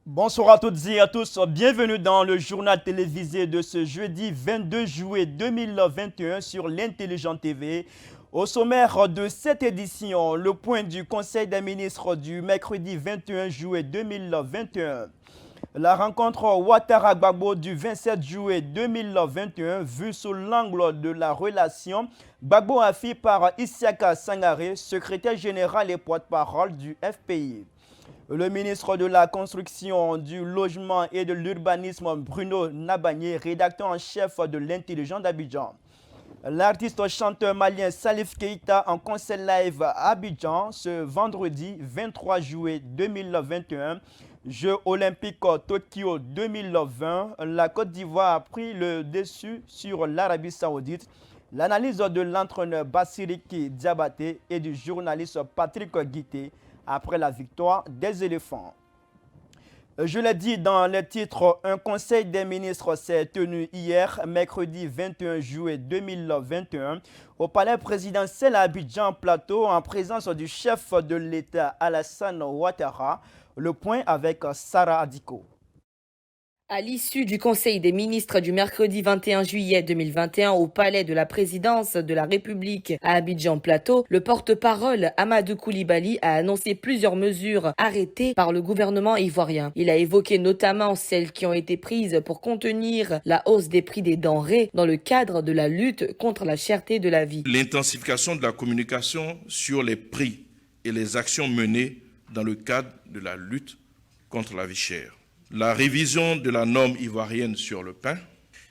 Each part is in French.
Bonsoir à toutes et à tous, bienvenue dans le journal télévisé de ce jeudi 22 juillet 2021 sur l'Intelligent TV. Au sommaire de cette édition, le point du Conseil des ministres du mercredi 21 juillet 2021. La rencontre Ouattara-Gbagbo du 27 juillet 2021 vue sous l'angle de la relation Gbagbo-Afi par Isiaka Sangaré, secrétaire général et porte-parole du FPI. Le ministre de la Construction, du Logement et de l'Urbanisme, Bruno Nabagné, rédacteur en chef de l'Intelligent d'Abidjan. L'artiste chanteur malien Salif Keita en concert live à Abidjan ce vendredi 23 juillet 2021. Jeux olympiques Tokyo 2020, la Côte d'Ivoire a pris le dessus sur l'Arabie Saoudite. L'analyse de l'entraîneur Bassiriki Diabaté et du journaliste Patrick Guité après la victoire des éléphants. Je l'ai dit dans le titre, un conseil des ministres s'est tenu hier, mercredi 21 juillet 2021, au palais présidentiel à Abidjan Plateau, en présence du chef de l'État Alassane Ouattara. Le point avec Sarah Adiko. À l'issue du Conseil des ministres du mercredi 21 juillet 2021 au palais de la présidence de la République à Abidjan Plateau, le porte-parole Amadou Koulibaly a annoncé plusieurs mesures arrêtées par le gouvernement ivoirien. Il a évoqué notamment celles qui ont été prises pour contenir la hausse des prix des denrées dans le cadre de la lutte contre la cherté de la vie. L'intensification de la communication sur les prix et les actions menées dans le cadre de la lutte contre la vie chère. La révision de la norme ivoirienne sur le pain,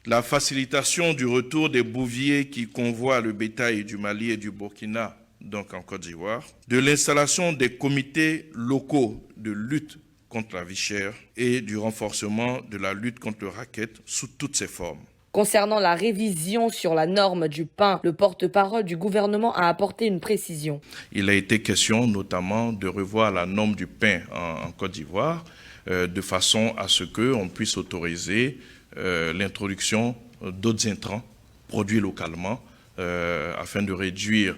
la facilitation du retour des bouviers qui convoient le bétail du Mali et du Burkina, donc en Côte d'Ivoire, de l'installation des comités locaux de lutte contre la vie chère et du renforcement de la lutte contre le racket sous toutes ses formes. Concernant la révision sur la norme du pain, le porte-parole du gouvernement a apporté une précision. Il a été question notamment de revoir la norme du pain en Côte d'Ivoire, de façon à ce qu'on puisse autoriser l'introduction d'autres intrants produits localement afin de réduire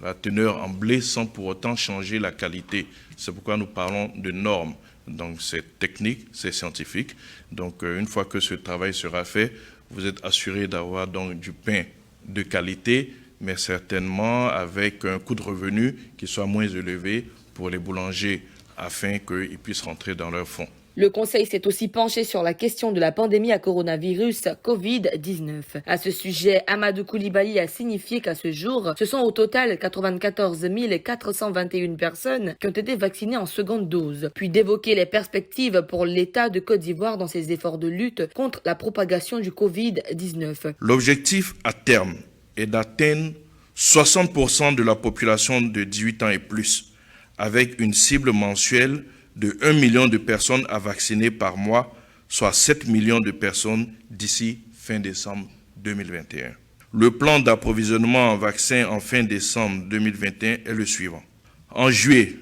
la teneur en blé sans pour autant changer la qualité. C'est pourquoi nous parlons de normes. Donc c'est technique, c'est scientifique. Donc une fois que ce travail sera fait, vous êtes assuré d'avoir donc du pain de qualité, mais certainement avec un coût de revenu qui soit moins élevé pour les boulangers, afin qu'ils puissent rentrer dans leur fonds. Le Conseil s'est aussi penché sur la question de la pandémie à coronavirus Covid-19. À ce sujet, Amadou Koulibaly a signifié qu'à ce jour, ce sont au total 94 421 personnes qui ont été vaccinées en seconde dose, puis d'évoquer les perspectives pour l'État de Côte d'Ivoire dans ses efforts de lutte contre la propagation du Covid-19. L'objectif à terme est d'atteindre 60% de la population de 18 ans et plus, avec une cible mensuelle de 1 million de personnes à vacciner par mois, soit 7 millions de personnes d'ici fin décembre 2021. Le plan d'approvisionnement en vaccins en fin décembre 2021 est le suivant. En juillet,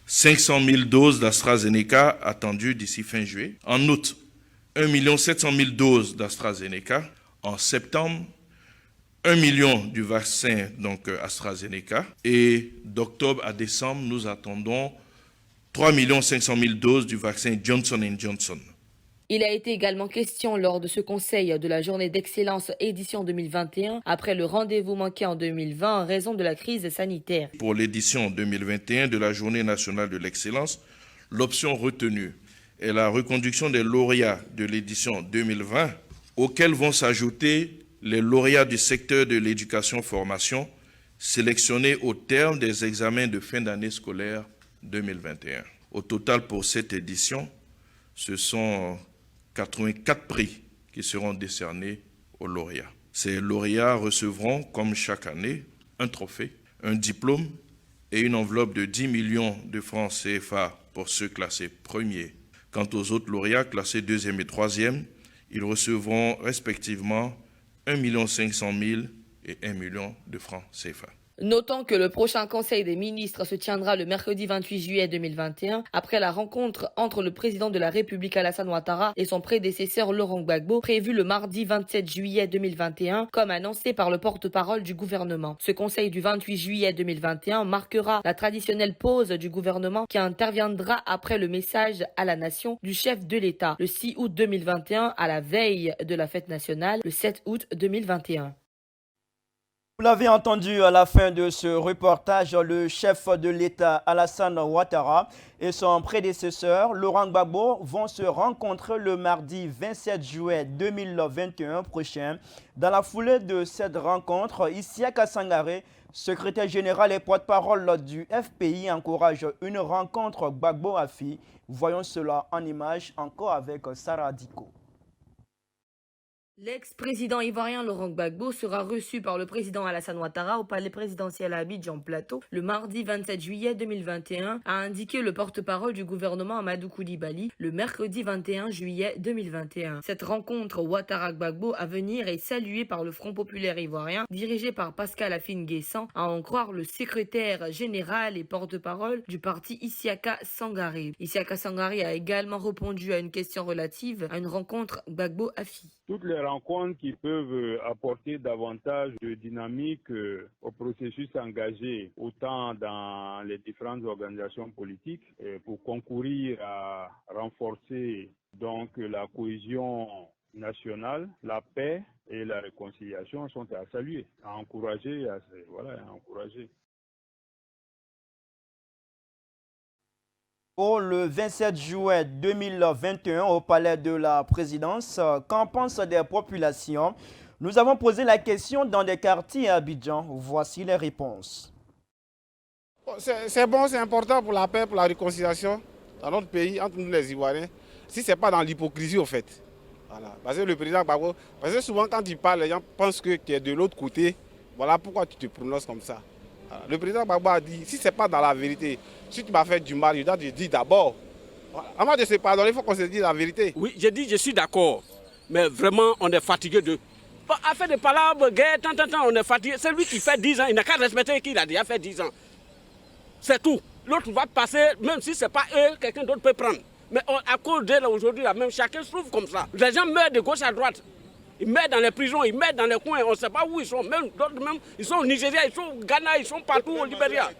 500 000 doses d'AstraZeneca attendues d'ici fin juillet. En août, 1 700 000 doses d'AstraZeneca. En septembre, 1 million du vaccin donc AstraZeneca, et d'octobre à décembre, nous attendons 3 500 000 doses du vaccin Johnson & Johnson. Il a été également question lors de ce conseil de la journée d'excellence édition 2021, après le rendez-vous manqué en 2020 en raison de la crise sanitaire. Pour l'édition 2021 de la journée nationale de l'excellence, l'option retenue est la reconduction des lauréats de l'édition 2020, auxquels vont s'ajouter les lauréats du secteur de l'éducation-formation sélectionnés au terme des examens de fin d'année scolaire 2021. Au total, pour cette édition, ce sont 84 prix qui seront décernés aux lauréats. Ces lauréats recevront, comme chaque année, un trophée, un diplôme et une enveloppe de 10 millions de francs CFA pour ceux classés premiers. Quant aux autres lauréats classés deuxième et troisième, ils recevront respectivement 1 500 000 et 1 million de francs CFA. Notons que le prochain Conseil des ministres se tiendra le mercredi 28 juillet 2021, après la rencontre entre le président de la République Alassane Ouattara et son prédécesseur Laurent Gbagbo, prévue le mardi 27 juillet 2021, comme annoncé par le porte-parole du gouvernement. Ce Conseil du 28 juillet 2021 marquera la traditionnelle pause du gouvernement qui interviendra après le message à la nation du chef de l'État le 6 août 2021 à la veille de la fête nationale, le 7 août 2021. Vous l'avez entendu à la fin de ce reportage, le chef de l'État Alassane Ouattara et son prédécesseur Laurent Gbagbo vont se rencontrer le mardi 27 juillet 2021 prochain. Dans la foulée de cette rencontre, Isiaka Sangaré, secrétaire général et porte-parole du FPI, encourage une rencontre Gbagbo-Afi. Voyons cela en image encore avec Sarah Diko. L'ex-président ivoirien Laurent Gbagbo sera reçu par le président Alassane Ouattara au palais présidentiel à Abidjan Plateau le mardi 27 juillet 2021, a indiqué le porte-parole du gouvernement Amadou Koulibaly le mercredi 21 juillet 2021. Cette rencontre Ouattara-Gbagbo à venir est saluée par le Front populaire ivoirien dirigé par Pascal Afine-Guessan, à en croire le secrétaire général et porte-parole du parti Isiaka Sangaré. Isiaka Sangaré a également répondu à une question relative à une rencontre Gbagbo-Afi. Toutes les rencontres qui peuvent apporter davantage de dynamique au processus engagé, autant dans les différentes organisations politiques, pour concourir à renforcer donc la cohésion nationale, la paix et la réconciliation sont à saluer, à encourager, à encourager. Pour le 27 juillet 2021 au palais de la présidence, qu'en pensent des populations? Nous avons posé la question dans des quartiers à Abidjan. Voici les réponses. C'est bon, c'est important pour la paix, pour la réconciliation dans notre pays, entre nous les Ivoiriens. Si ce n'est pas dans l'hypocrisie, au fait. Voilà. Parce que le président Gbagbo, parce que souvent quand il parle, les gens pensent que tu es de l'autre côté. Voilà pourquoi tu te prononces comme ça. Voilà. Le président Gbagbo a dit, si ce n'est pas dans la vérité, si tu m'as fait du mal, je dois te dire d'abord. Voilà. Avant de se pardonner, il faut qu'on se dise la vérité. Oui, j'ai dit, je suis d'accord. Mais vraiment, on est fatigué de... À faire des palabres, guerre, on est fatigué. C'est lui qui fait 10 ans, il n'a qu'à respecter qu'il a déjà fait 10 ans. C'est tout. L'autre va passer, même si ce n'est pas eux, quelqu'un d'autre peut prendre. Mais à cause d'eux, aujourd'hui, même chacun se trouve comme ça. Les gens meurent de gauche à droite. Ils meurent dans les prisons, ils meurent dans les coins, on ne sait pas où ils sont. Même d'autres, même, ils sont au Nigeria, ils sont au Ghana, ils sont partout au Libéria.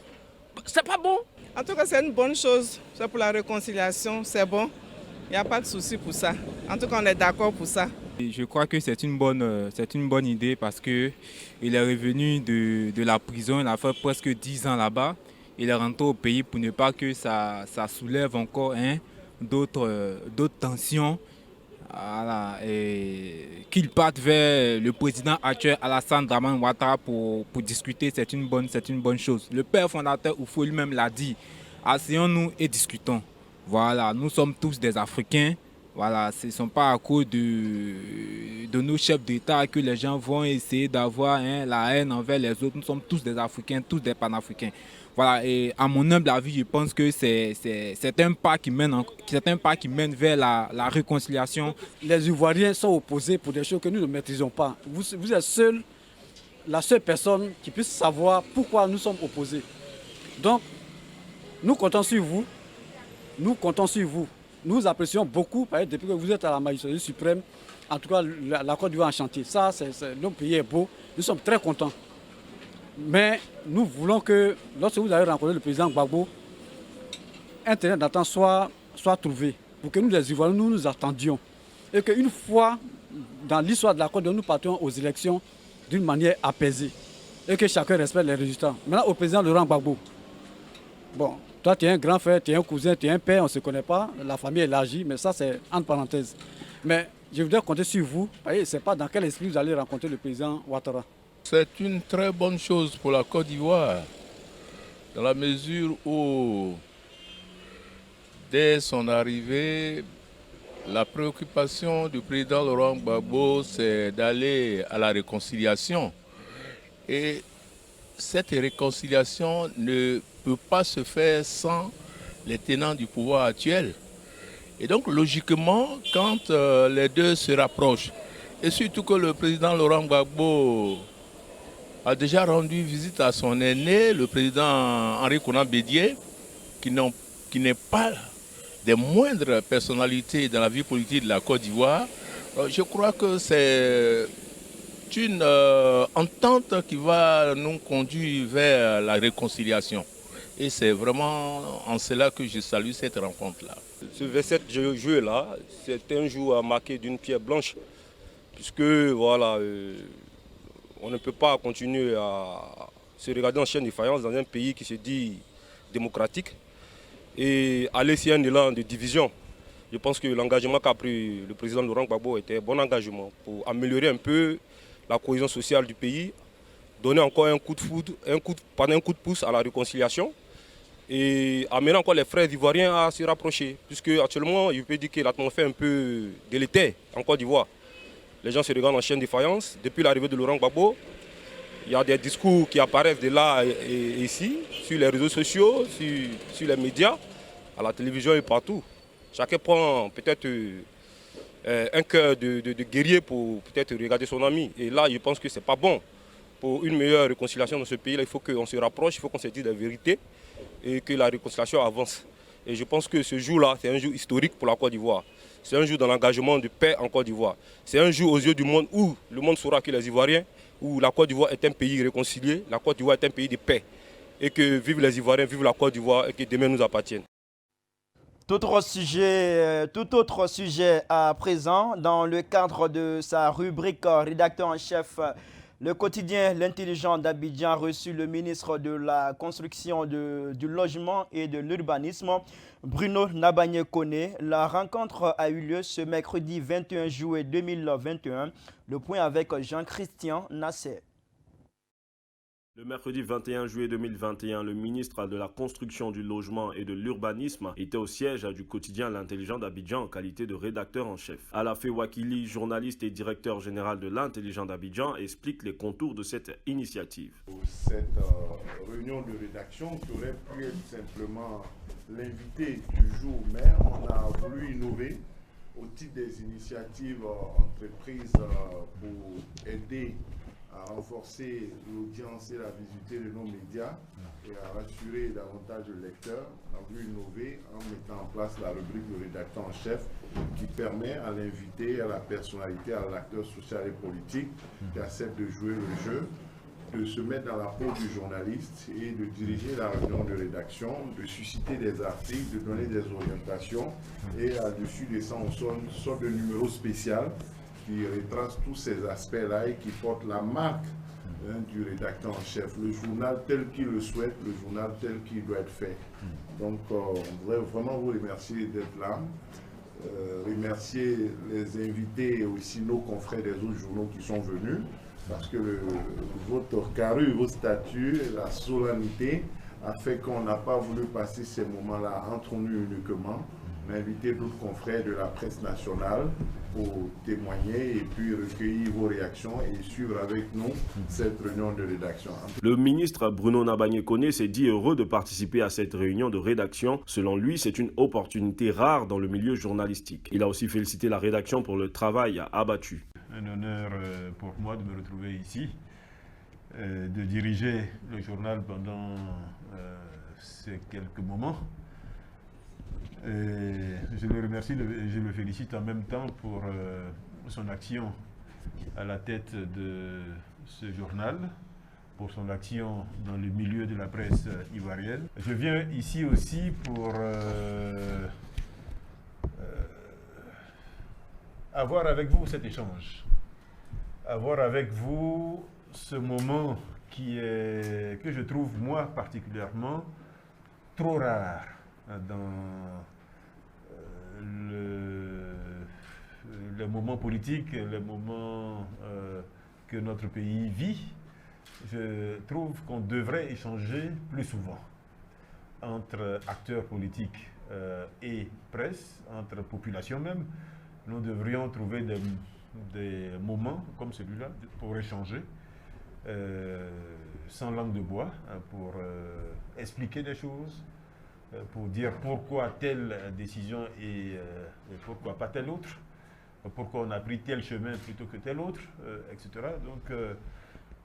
C'est pas bon. En tout cas, c'est une bonne chose. C'est pour la réconciliation, c'est bon. Il n'y a pas de souci pour ça. En tout cas, on est d'accord pour ça. Je crois que c'est une bonne idée parce qu'il est revenu de la prison, il a fait presque 10 ans là-bas. Il est rentré au pays pour ne pas que ça soulève encore d'autres tensions. Voilà, et qu'il parte vers le président actuel Alassane Dramane Ouattara pour discuter, c'est une bonne chose. Le père fondateur Oufou lui-même l'a dit, asseyons-nous et discutons. Voilà, nous sommes tous des Africains. Voilà, ce ne sont pas à cause de nos chefs d'État que les gens vont essayer d'avoir la haine envers les autres. Nous sommes tous des Africains, tous des panafricains. Voilà, et à mon humble avis, je pense que c'est un pas qui mène vers la réconciliation. Les Ivoiriens sont opposés pour des choses que nous ne maîtrisons pas. Vous êtes la seule personne qui puisse savoir pourquoi nous sommes opposés. Donc, nous comptons sur vous. Nous apprécions beaucoup, depuis que vous êtes à la magistrature suprême, en tout cas la Côte d'Ivoire en chantier. Ça, notre pays est beau, nous sommes très contents. Mais nous voulons que, lorsque vous allez rencontrer le président Gbagbo, un terrain d'attente soit trouvé pour que nous, les Ivoiriens, nous attendions. Et qu'une fois dans l'histoire de la Côte d'Ivoire, nous partions aux élections d'une manière apaisée. Et que chacun respecte les résultats. Maintenant, au président Laurent Gbagbo. Bon, toi, tu es un grand frère, tu es un cousin, tu es un père, on ne se connaît pas. La famille est élargie, mais ça, c'est entre parenthèses. Mais je voudrais compter sur vous. Ce n'est pas dans quel esprit vous allez rencontrer le président Ouattara. C'est une très bonne chose pour la Côte d'Ivoire, dans la mesure où, dès son arrivée, la préoccupation du président Laurent Gbagbo, c'est d'aller à la réconciliation. Et cette réconciliation ne peut pas se faire sans les tenants du pouvoir actuel. Et donc, logiquement, quand les deux se rapprochent, et surtout que le président Laurent Gbagbo a déjà rendu visite à son aîné, le président Henri Konan Bédié, qui n'est pas des moindres personnalités dans la vie politique de la Côte d'Ivoire. Je crois que c'est une entente qui va nous conduire vers la réconciliation. Et c'est vraiment en cela que je salue cette rencontre-là. Ce 27 juillet-là, c'est un jour marqué d'une pierre blanche, puisque voilà, on ne peut pas continuer à se regarder en chien de faïence dans un pays qui se dit démocratique et aller sur un élan de division. Je pense que l'engagement qu'a pris le président Laurent Gbagbo était un bon engagement pour améliorer un peu la cohésion sociale du pays, donner encore un coup de foudre, un coup de pouce à la réconciliation et amener encore les frères ivoiriens à se rapprocher. Puisque actuellement, je peux dire que l'atmosphère est un peu délétère en Côte d'Ivoire. Les gens se regardent en chaîne de faïence. Depuis l'arrivée de Laurent Gbagbo, il y a des discours qui apparaissent de là et ici, sur les réseaux sociaux, sur les médias, à la télévision et partout. Chacun prend peut-être un cœur de guerrier pour peut-être regarder son ami. Et là, je pense que ce n'est pas bon. Pour une meilleure réconciliation dans ce pays, il faut qu'on se rapproche, il faut qu'on se dise la vérité et que la réconciliation avance. Et je pense que ce jour-là, c'est un jour historique pour la Côte d'Ivoire. C'est un jour dans l'engagement de paix en Côte d'Ivoire. C'est un jour aux yeux du monde où le monde saura que les Ivoiriens, où la Côte d'Ivoire est un pays réconcilié, la Côte d'Ivoire est un pays de paix. Et que vive les Ivoiriens, vive la Côte d'Ivoire et que demain nous appartienne. Tout autre sujet à présent, dans le cadre de sa rubrique rédacteur en chef, le quotidien L'Intelligent d'Abidjan a reçu le ministre de la Construction, du Logement et de l'Urbanisme, Bruno Nabagné-Koné. La rencontre a eu lieu ce mercredi 21 juillet 2021. Le point avec Jean-Christian Nasser. Le mercredi 21 juillet 2021, le ministre de la Construction, du Logement et de l'Urbanisme était au siège du quotidien L'Intelligent d'Abidjan en qualité de rédacteur en chef. Alafé Wakili, journaliste et directeur général de L'Intelligent d'Abidjan, explique les contours de cette initiative. Cette réunion de rédaction qui aurait pu être simplement l'invité du jour, mais on a voulu innover au titre des initiatives entreprises pour aider à renforcer l'audience et la visibilité de nos médias et à rassurer davantage le lecteur. On a voulu innover en mettant en place la rubrique de rédacteur en chef qui permet à l'invité, à la personnalité, à l'acteur social et politique qui accepte de jouer le jeu, de se mettre dans la peau du journaliste et de diriger la réunion de rédaction, de susciter des articles, de donner des orientations et à-dessus de ça, on sort une sorte de numéro spécial qui retrace tous ces aspects-là et qui porte la marque du rédacteur en chef, le journal tel qu'il le souhaite, le journal tel qu'il doit être fait. Donc on voudrait vraiment vous remercier d'être là, remercier les invités et aussi nos confrères des autres journaux qui sont venus, parce que votre carrure, votre statut, la solennité a fait qu'on n'a pas voulu passer ces moments-là entre nous uniquement, mais inviter d'autres confrères de la presse nationale pour témoigner et puis recueillir vos réactions et suivre avec nous cette réunion de rédaction. Le ministre Bruno Nabagné-Koné s'est dit heureux de participer à cette réunion de rédaction. Selon lui, c'est une opportunité rare dans le milieu journalistique. Il a aussi félicité la rédaction pour le travail abattu. Un honneur pour moi de me retrouver ici, de diriger le journal pendant ces quelques moments. Et je le remercie et je le félicite en même temps pour son action à la tête de ce journal, pour son action dans le milieu de la presse ivoirienne. Je viens ici aussi pour avoir avec vous cet échange, avoir avec vous ce moment que je trouve moi particulièrement trop rare dans les moments politiques, les moments que notre pays vit. Je trouve qu'on devrait échanger plus souvent entre acteurs politiques et presse, entre populations même. Nous devrions trouver des moments comme celui-là pour échanger sans langue de bois, pour expliquer des choses, pour dire pourquoi telle décision et pourquoi pas telle autre, pourquoi on a pris tel chemin plutôt que tel autre, etc. Donc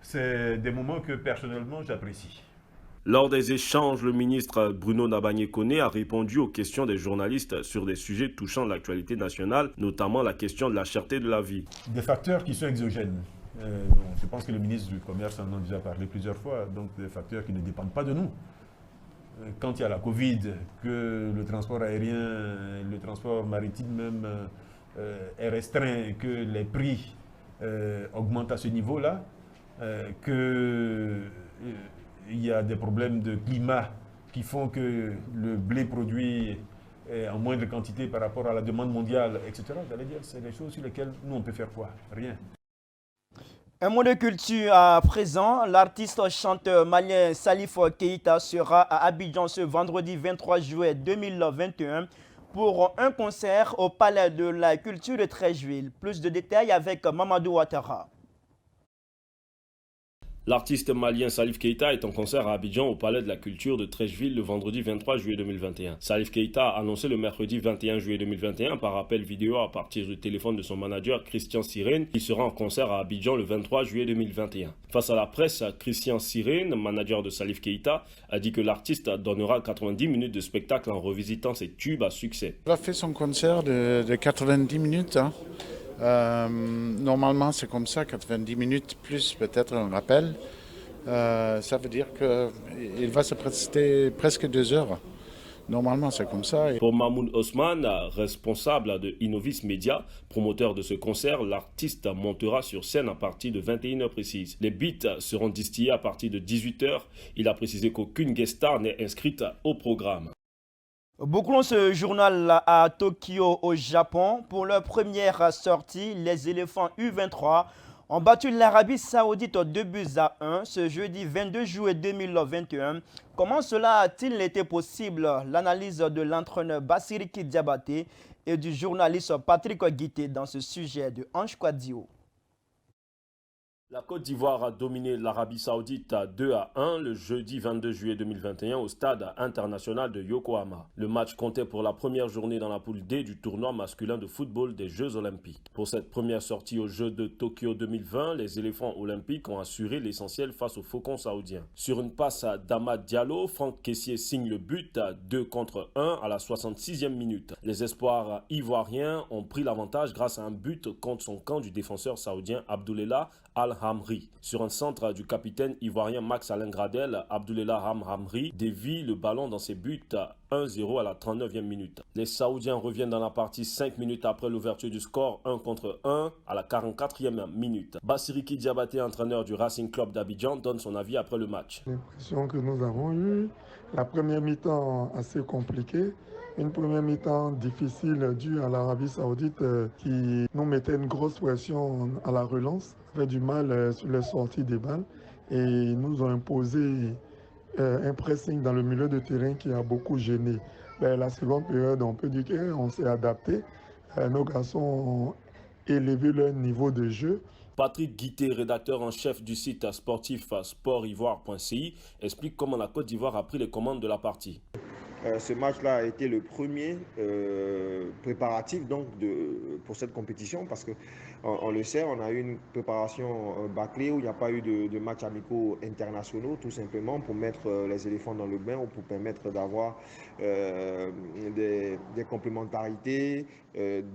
c'est des moments que personnellement j'apprécie. Lors des échanges, le ministre Bruno Nabagné-Koné a répondu aux questions des journalistes sur des sujets touchant l'actualité nationale, notamment la question de la cherté de la vie. Des facteurs qui sont exogènes. Je pense que le ministre du Commerce en a déjà parlé plusieurs fois, donc des facteurs qui ne dépendent pas de nous. Quand il y a la Covid, que le transport aérien, le transport maritime même est restreint, que les prix augmentent à ce niveau-là, il y a des problèmes de climat qui font que le blé produit est en moindre quantité par rapport à la demande mondiale, etc. J'allais dire, c'est des choses sur lesquelles nous, on peut faire quoi? Rien. Un mot de culture à présent. L'artiste chanteur malien Salif Keita sera à Abidjan ce vendredi 23 juillet 2021 pour un concert au Palais de la Culture de Treichville. Plus de détails avec Mamadou Ouattara. L'artiste malien Salif Keita est en concert à Abidjan au Palais de la Culture de Treichville le vendredi 23 juillet 2021. Salif Keita a annoncé le mercredi 21 juillet 2021 par appel vidéo à partir du téléphone de son manager Christian Sirène qui sera en concert à Abidjan le 23 juillet 2021. Face à la presse, Christian Sirène, manager de Salif Keita, a dit que l'artiste donnera 90 minutes de spectacle en revisitant ses tubes à succès. Il a fait son concert de 90 minutes. Normalement, c'est comme ça, 90 minutes plus peut-être un rappel. Ça veut dire qu'il va se prester presque 2 heures. Normalement, c'est comme ça. Pour Mahmoud Osman, responsable de Innovis Media, promoteur de ce concert, l'artiste montera sur scène à partir de 21h précise. Les beats seront distillés à partir de 18h. Il a précisé qu'aucune guest star n'est inscrite au programme. Bouclons ce journal à Tokyo, au Japon. Pour leur première sortie, les éléphants U23 ont battu l'Arabie Saoudite 2-1 ce jeudi 22 juillet 2021. Comment cela a-t-il été possible? L'analyse de l'entraîneur Bassiriki Diabaté et du journaliste Patrick Guité dans ce sujet de Ange Kwadio. La Côte d'Ivoire a dominé l'Arabie Saoudite 2-1 le jeudi 22 juillet 2021 au stade international de Yokohama. Le match comptait pour la première journée dans la poule D du tournoi masculin de football des Jeux Olympiques. Pour cette première sortie aux Jeux de Tokyo 2020, les éléphants olympiques ont assuré l'essentiel face aux faucons saoudiens. Sur une passe d'Amad Diallo, Franck Kessié signe le but 2-1 à la 66e minute. Les espoirs ivoiriens ont pris l'avantage grâce à un but contre son camp du défenseur saoudien Abdoulela Al-Hamri. Sur un centre du capitaine ivoirien Max Alain Gradel, Abdoulela Al-Hamri dévie le ballon dans ses buts 1-0 à la 39e minute. Les Saoudiens reviennent dans la partie 5 minutes après l'ouverture du score 1-1 à la 44e minute. Bassiriki Diabaté, entraîneur du Racing Club d'Abidjan, donne son avis après le match. L'impression que nous avons eue, la première mi-temps assez compliquée. Une première mi-temps difficile due à l'Arabie Saoudite qui nous mettait une grosse pression à la relance, avait du mal sur les sorties des balles et nous ont imposé un pressing dans le milieu de terrain qui a beaucoup gêné. La seconde période, on peut dire qu'on s'est adapté. Nos garçons ont élevé leur niveau de jeu. Patrick Guité, rédacteur en chef du site sportif sportivoire.ci, explique comment la Côte d'Ivoire a pris les commandes de la partie. Ce match-là a été le premier préparatif donc, pour cette compétition parce qu'on le sait, on a eu une préparation bâclée où il n'y a pas eu de matchs amicaux internationaux tout simplement pour mettre les éléphants dans le bain ou pour permettre d'avoir des complémentarités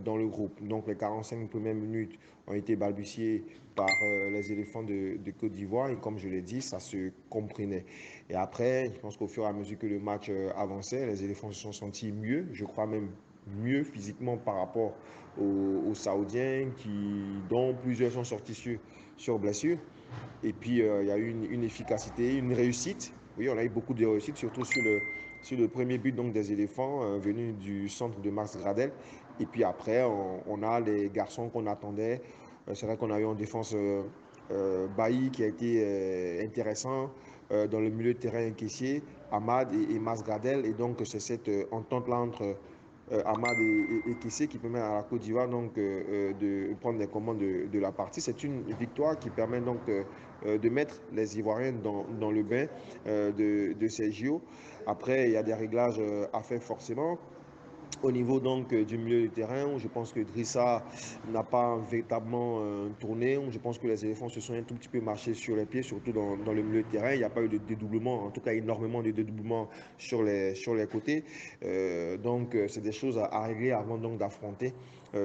dans le groupe. Donc les 45 premières minutes ont été balbutiées par les éléphants de Côte d'Ivoire et comme je l'ai dit, ça se comprenait. Et après, je pense qu'au fur et à mesure que le match avançait, les éléphants se sont sentis mieux, je crois même mieux physiquement par rapport aux Saoudiens dont plusieurs sont sortis sur blessure. Et puis il y a eu une efficacité, une réussite. Oui, on a eu beaucoup de réussite, surtout sur le premier but donc, des éléphants venus du centre de Max Gradel. Et puis après, on a les garçons qu'on attendait. C'est vrai qu'on a eu en défense Bailly qui a été intéressant. Dans le milieu de terrain Kessié, Amad et Mas Gradel. Et donc, c'est cette entente-là entre Amad et Kessié qui permet à la Côte d'Ivoire de prendre les commandes de la partie. C'est une victoire qui permet donc de mettre les Ivoiriens dans le bain de ces JO. Après, il y a des réglages à faire forcément. au niveau donc du milieu du terrain, où je pense que Drissa n'a pas véritablement tourné, où je pense que les éléphants se sont un tout petit peu marchés sur les pieds, surtout dans le milieu de terrain. Il n'y a pas eu de dédoublement, en tout cas énormément de dédoublement sur les côtés. Donc c'est des choses à régler avant donc d'affronter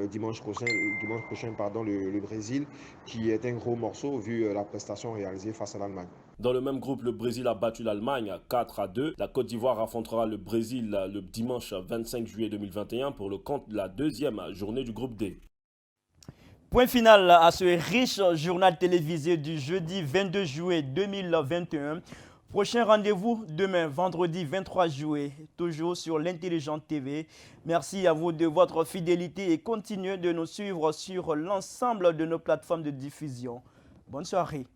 dimanche prochain le Brésil, qui est un gros morceau vu la prestation réalisée face à l'Allemagne. Dans le même groupe, le Brésil a battu l'Allemagne 4-2. La Côte d'Ivoire affrontera le Brésil le dimanche 25 juillet 2021 pour le compte de la deuxième journée du groupe D. Point final à ce riche journal télévisé du jeudi 22 juillet 2021. Prochain rendez-vous demain, vendredi 23 juillet, toujours sur l'Intelligente TV. Merci à vous de votre fidélité et continuez de nous suivre sur l'ensemble de nos plateformes de diffusion. Bonne soirée.